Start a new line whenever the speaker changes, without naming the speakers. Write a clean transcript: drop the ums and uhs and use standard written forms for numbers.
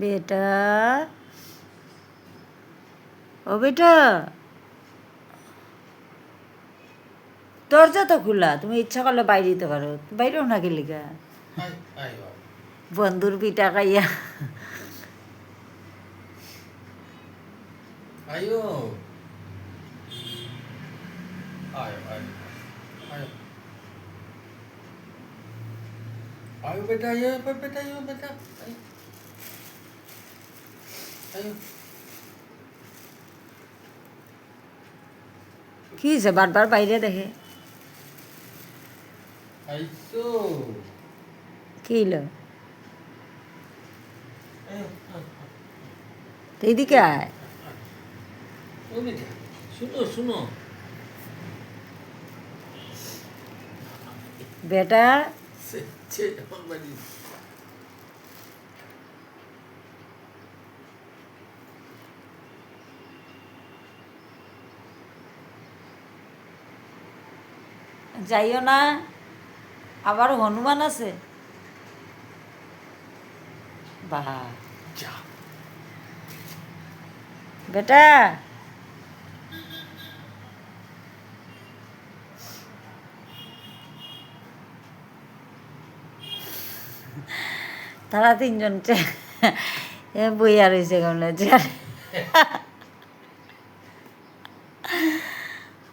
বেটা, ও বেটা, দরজা তো খোলা, তুমি ইচ্ছা করলে বাইরে দিতে পারো, বাইরেও না গেলে গা বন্ধুর পিঠা খাইয়া।
Ayo. Ayo, ayo. Ayo. Ayo beta, ayo, beta, ayo, beta. Ayo. Ayo.
কি হয়েছে বারবার বাইরে দেখে?
Ayo.
কি হলো?
Ayo.
তো এইদিকে আয়।
Oh beta, suno, suno.
বেটা,
Cek, apa badi?
যাইও না, আবার হনুমান আছে। বাহ
Ja.
বেটা, তারা তিনজন বইয়া রয়েছে কেমন